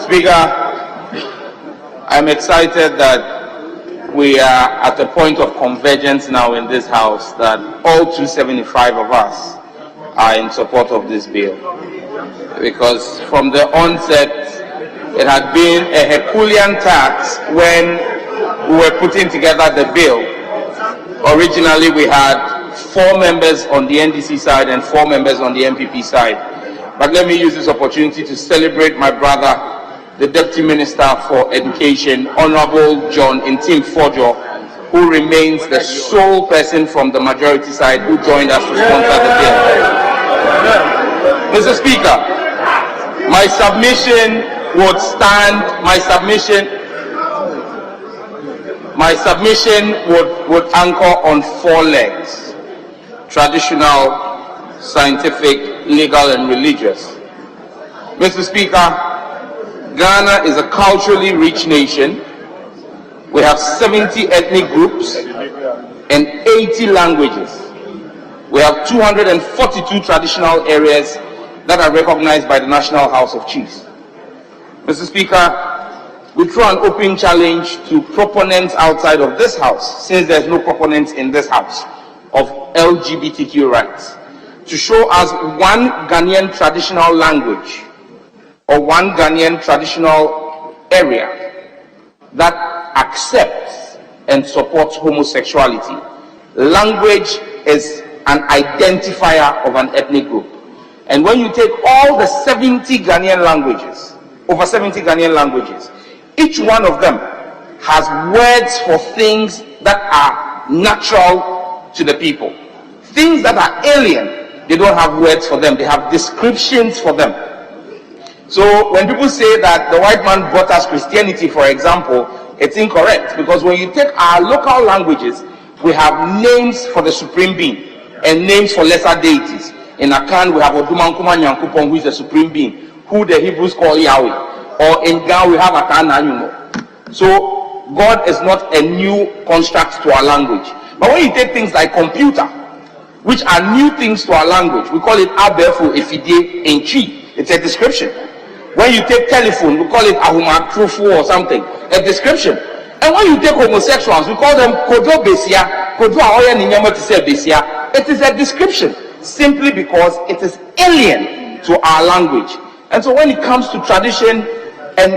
Speaker, I'm excited that we are at a point of convergence now in this House, that all 275 of us are in support of this bill. Because from the onset, it had been a Herculean task when we were putting together the bill. Originally, we had 4 members on the NDC side and 4 members on the MPP side. But let me use this opportunity to celebrate my brother, the Deputy Minister for Education, Honorable John Ntim Fojo, who remains the sole person from the majority side who joined us to sponsor the bill. Mr. Speaker, my submission would stand, my submission would anchor on 4 legs: traditional, scientific, legal, and religious. Mr. Speaker, Ghana is a culturally rich nation. We have 70 ethnic groups and 80 languages. We have 242 traditional areas that are recognized by the National House of Chiefs. Mr. Speaker, we throw an open challenge to proponents outside of this House, since there's no proponents in this House, of LGBTQ rights, to show us one Ghanaian traditional language or one Ghanaian traditional area that accepts and supports homosexuality. Language is an identifier of an ethnic group. And when you take all the 70 Ghanaian languages, over 70 Ghanaian languages, each one of them has words for things that are natural to the people. Things that are alien, they don't have words for them, they have descriptions for them. So when people say that the white man brought us Christianity, for example, it's incorrect, because when you take our local languages, we have names for the Supreme Being and names for lesser deities. In Akan, we have Odumankuma Nyankupon, who is the Supreme Being, who the Hebrews call Yahweh. Or in Ghana, we have Akan Anyumo. So God is not a new construct to our language. But when you take things like computer, which are new things to our language, we call it Abefu Efidie Enchi. It's a description. When you take telephone, we call it Ahuma Trufu or something, a description. And when you take homosexuals, we call them Kojo Besia, Kojo Aoya Ninyama to say Besia. It is a description, simply because it is alien to our language. And so when it comes to tradition and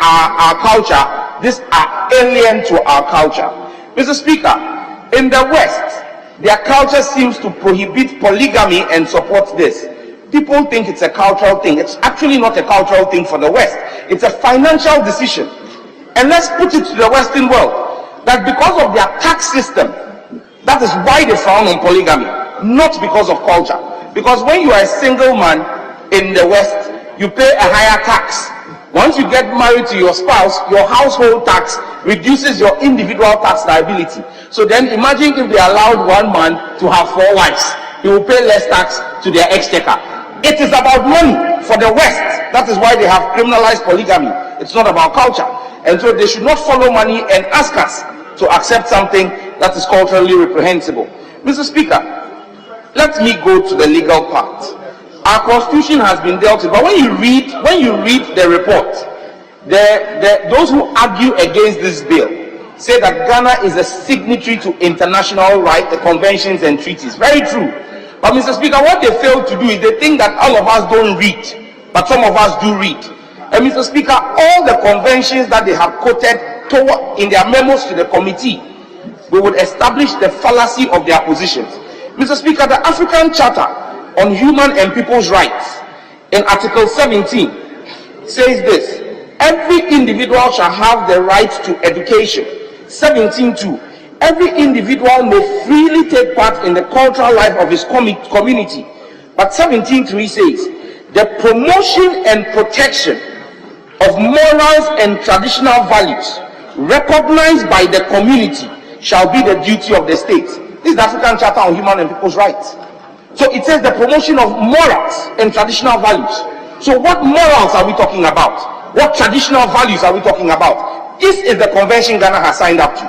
our culture, these are alien to our culture. Mr. Speaker, in the West, their culture seems to prohibit polygamy and support this. People think it's a cultural thing. It's actually not a cultural thing for the West. It's a financial decision. And let's put it to the Western world, that because of their tax system, that is why they frown on polygamy, not because of culture. Because when you are a single man in the West, you pay a higher tax. Once you get married to your spouse, your household tax reduces your individual tax liability. So then imagine if they allowed one man to have 4 wives. He will pay less tax to their exchequer. It is about money for the West. That is why they have criminalized polygamy. It's not about culture. And so they should not follow money and ask us to accept something that is culturally reprehensible. Mr. Speaker, let me go to the legal part. Our constitution has been dealt with, but when you read the report, those who argue against this bill say that Ghana is a signatory to international rights, the conventions and treaties. Very true. But Mr. Speaker, what they fail to do is they think that all of us don't read, but some of us do read. And Mr. Speaker, all the conventions that they have quoted in their memos to the committee, we would establish the fallacy of their positions. Mr. Speaker, the African Charter on Human and People's Rights in Article 17 says this: every individual shall have the right to education. 17.2, every individual may freely take part in the cultural life of his community. But 17.3 says, the promotion and protection of morals and traditional values recognized by the community shall be the duty of the state. This is the African Charter on Human and People's Rights. So it says the promotion of morals and traditional values. So what morals are we talking about? What traditional values are we talking about? This is the convention Ghana has signed up to.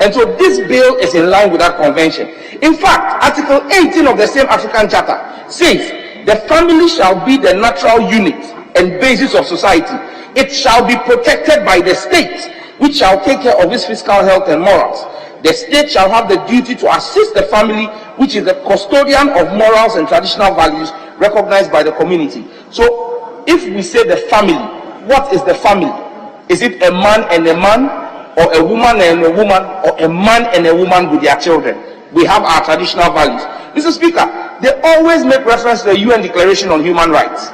And so this bill is in line with that convention. In fact, Article 18 of the same African Charter says the family shall be the natural unit and basis of society. It shall be protected by the state, which shall take care of its physical health and morals. The state shall have the duty to assist the family, which is the custodian of morals and traditional values recognized by the community. So, if we say the family, what is the family? Is it a man and a man, or a woman and a woman, or a man and a woman with their children? We have our traditional values. Mr. Speaker, they always make reference to the UN Declaration on Human Rights.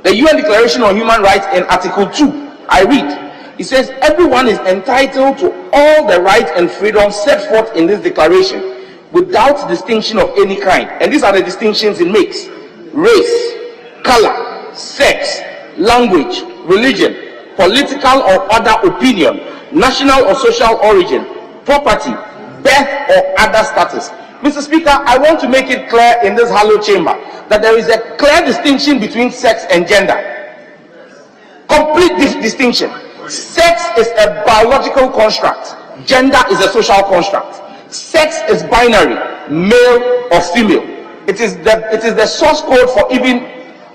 The UN Declaration on Human Rights in Article 2, I read, it says, everyone is entitled to all the rights and freedoms set forth in this declaration without distinction of any kind. And these are the distinctions it makes: race, color, sex, language, religion, political or other opinion, national or social origin, property, birth or other status. Mr. Speaker, I want to make it clear in this hallowed chamber that there is a clear distinction between sex and gender. Complete distinction. Sex is a biological construct. Gender is a social construct. Sex is binary, male or female. It is the source code for even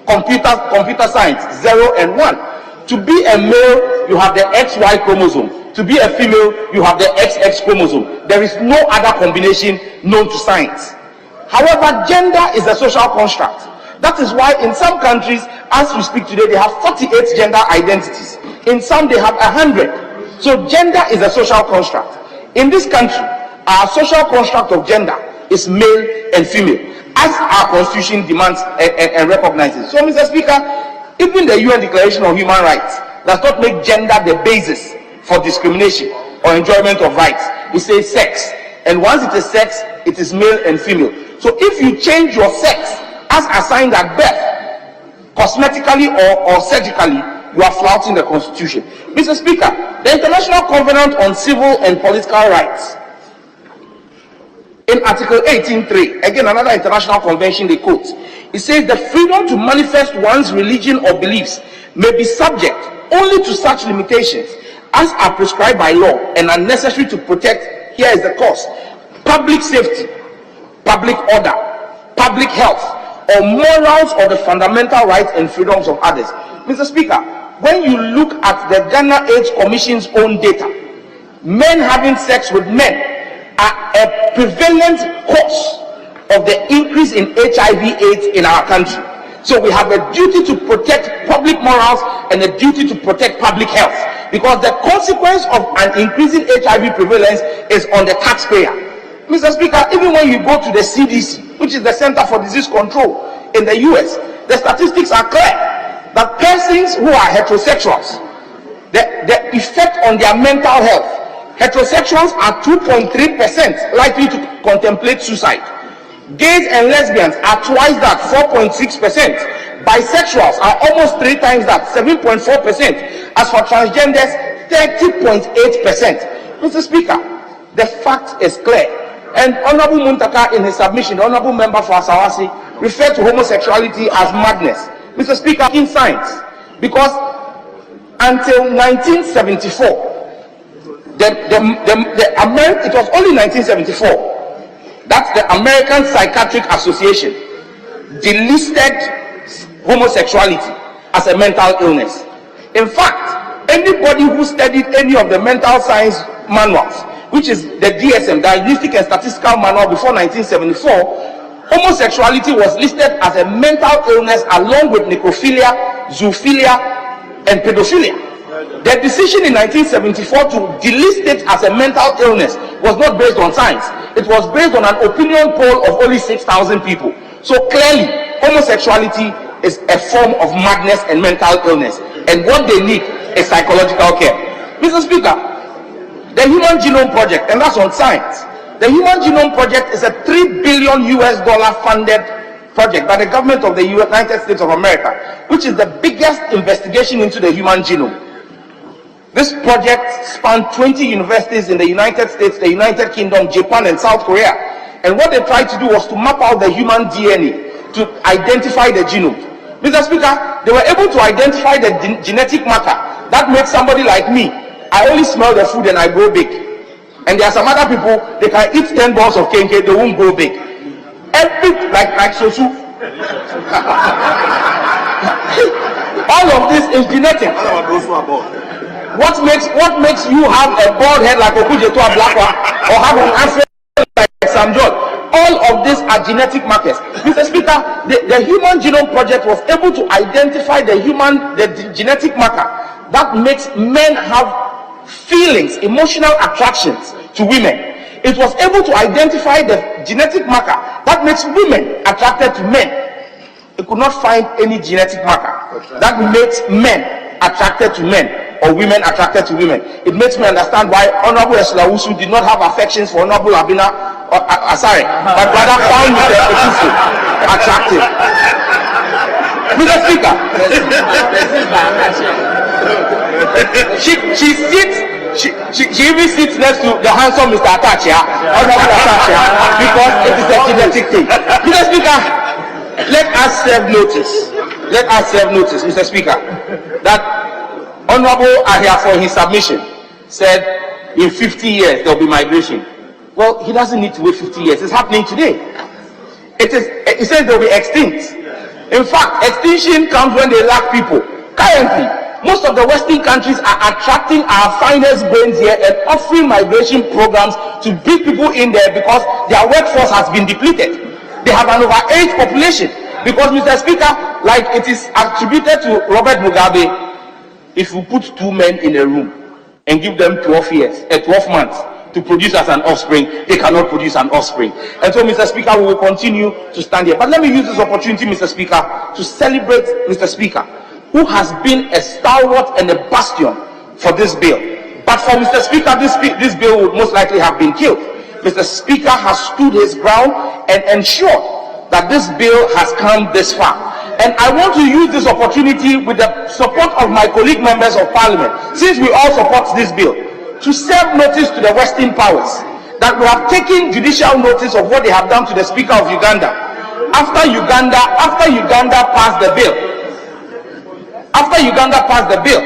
computer science, 0 and 1. To be a male, you have the XY chromosome. To be a female, you have the XX chromosome. There is no other combination known to science. However, gender is a social construct. That is why in some countries, as we speak today, they have 48 gender identities. In some, they have 100. So gender is a social construct. In this country, our social construct of gender is male and female, as our constitution demands and recognizes. So, Mr. Speaker, even the UN Declaration on Human Rights does not make gender the basis for discrimination or enjoyment of rights. It says sex, and once it is sex, it is male and female. So if you change your sex as assigned at birth, cosmetically or surgically, you are flouting the Constitution. Mr. Speaker, the International Covenant on Civil and Political Rights, in Article 18.3, again another international convention they quote, it says the freedom to manifest one's religion or beliefs may be subject only to such limitations as are prescribed by law and are necessary to protect, here is the cause, public safety, public order, public health, or morals or the fundamental rights and freedoms of others. Mr. Speaker, when you look at the Ghana AIDS Commission's own data, men having sex with men are a prevalent cause of the increase in HIV/AIDS in our country. So we have a duty to protect public morals and a duty to protect public health, because the consequence of an increasing HIV prevalence is on the taxpayer. Mr. Speaker, even when you go to the CDC, which is the Center for Disease Control in the US, the statistics are clear that persons who are heterosexuals, the effect on their mental health, heterosexuals are 2.3% likely to contemplate suicide. Gays and lesbians are twice that, 4.6%. Bisexuals are almost 3 times that, 7.4%. As for transgenders, 30.8%. Mr. Speaker, the fact is clear. And Honorable Muntaka, in his submission, the Honorable Member for Asawasi, referred to homosexuality as madness. Mr. Speaker, in science, because until 1974, it was only 1974 that the American Psychiatric Association delisted homosexuality as a mental illness. In fact, anybody who studied any of the mental science manuals, which is the DSM, Diagnostic and Statistical Manual, before 1974, homosexuality was listed as a mental illness along with necrophilia, zoophilia, and pedophilia. The decision in 1974 to delist it as a mental illness was not based on science. It was based on an opinion poll of only 6,000 people. So clearly, homosexuality is a form of madness and mental illness. And what they need is psychological care. Mr. Speaker, the Human Genome Project, and that's on science. The Human Genome Project is a $3 billion funded project by the government of the United States of America, which is the biggest investigation into the human genome. This project spanned 20 universities in the United States, the United Kingdom, Japan, and South Korea. And what they tried to do was to map out the human DNA to identify the genome. Mr. Speaker, they were able to identify the genetic marker that makes somebody like me. I only smell the food and I grow big. And there are some other people, they can eat 10 balls of kenke, they won't grow big. Every, like Sosu. All of this is genetic. What makes you have a bald head like Okuje to a black one, or have an answer like Sam John? All of these are genetic markers. Mr. Speaker, the Human Genome Project was able to identify the genetic marker that makes men have feelings, emotional attractions to women. It was able to identify the genetic marker that makes women attracted to men. It could not find any genetic marker that makes men attracted to men or women attracted to women. It makes me understand why Honorable Eslawusu did not have affections for Honorable Abina Asare, but rather found Mr. Otufu attractive. Mr. Speaker, she even sits next to the handsome Mr. Atachia, Honorable Atachia, because it is a genetic thing. Mr. Speaker, let us serve notice, Mr. Speaker, that Honorable Ahia for his submission said in 50 years there will be migration. Well, he doesn't need to wait 50 years. It's happening today. It says they will be extinct. In fact, extinction comes when they lack people. Currently, most of the Western countries are attracting our finest brains here and offering migration programs to bring people in there because their workforce has been depleted. They have an overage population. Because, Mr. Speaker, like it is attributed to Robert Mugabe, if you put two men in a room and give them 12 months to produce as an offspring, they cannot produce an offspring. And so, Mr. Speaker, we will continue to stand here. But let me use this opportunity, Mr. Speaker, to celebrate Mr. Speaker, who has been a stalwart and a bastion for this bill. But for Mr. Speaker, this bill would most likely have been killed. Mr. Speaker has stood his ground and ensured that this bill has come this far. And I want to use this opportunity with the support of my colleague members of parliament, since we all support this bill, to serve notice to the Western powers that we have taken judicial notice of what they have done to the Speaker of Uganda. After Uganda passed the bill,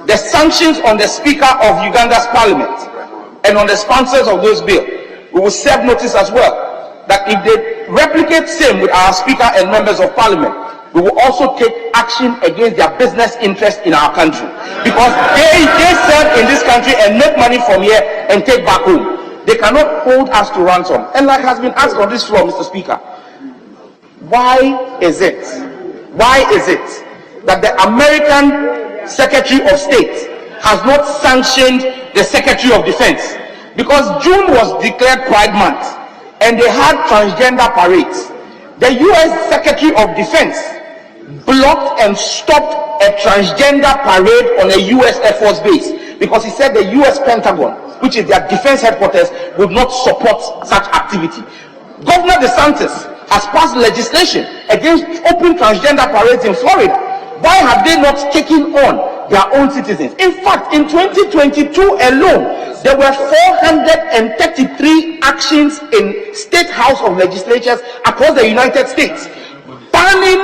the sanctions on the Speaker of Uganda's parliament and on the sponsors of those bills, we will serve notice as well that if they replicate same with our Speaker and members of parliament, we will also take action against their business interests in our country, because they serve in this country and make money from here and take back home. They cannot hold us to ransom. And like has been asked on this floor, Mr. Speaker, why is it that the American Secretary of State has not sanctioned the Secretary of Defense? Because June was declared Pride Month and they had transgender parades. The U.S. Secretary of Defense blocked and stopped a transgender parade on a U.S. Air Force base because he said the U.S. Pentagon, which is their defense headquarters, would not support such activity. Governor DeSantis has passed legislation against open transgender parades in Florida. Why have they not taken on their own citizens? In fact, in 2022 alone, there were 433 actions in State House of Legislatures across the United States, banning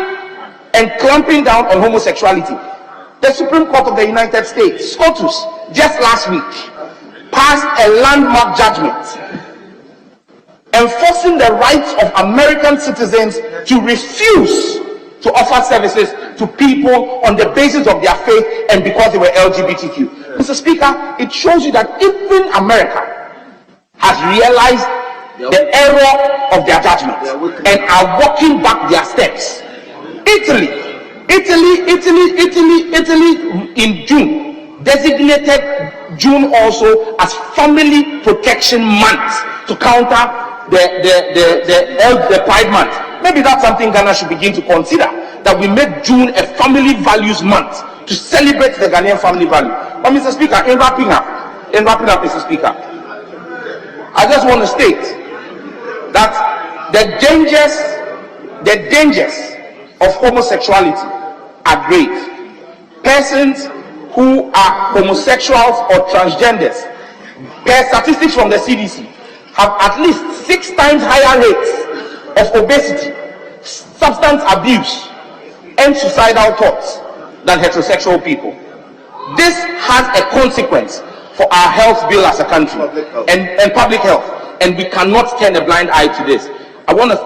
and clamping down on homosexuality. The Supreme Court of the United States, SCOTUS, just last week, passed a landmark judgment enforcing the rights of American citizens to refuse to offer services to people on the basis of their faith and because they were LGBTQ. Mr. Speaker, it shows you that even America has realized the error of their judgment and are walking back their steps. Italy in June designated June also as Family Protection Month to counter the Pride Month. Maybe that's something Ghana should begin to consider, that we make June a family values month to celebrate the Ghanaian family value. But Mr. Speaker, in wrapping up, Mr. Speaker, I just want to state that the dangers of homosexuality are great. Persons who are homosexuals or transgenders, per statistics from the CDC, have at least 6 times higher rates of obesity, substance abuse, and suicidal thoughts than heterosexual people. This has a consequence for our health bill as a country and public health, and we cannot turn a blind eye to this. I want to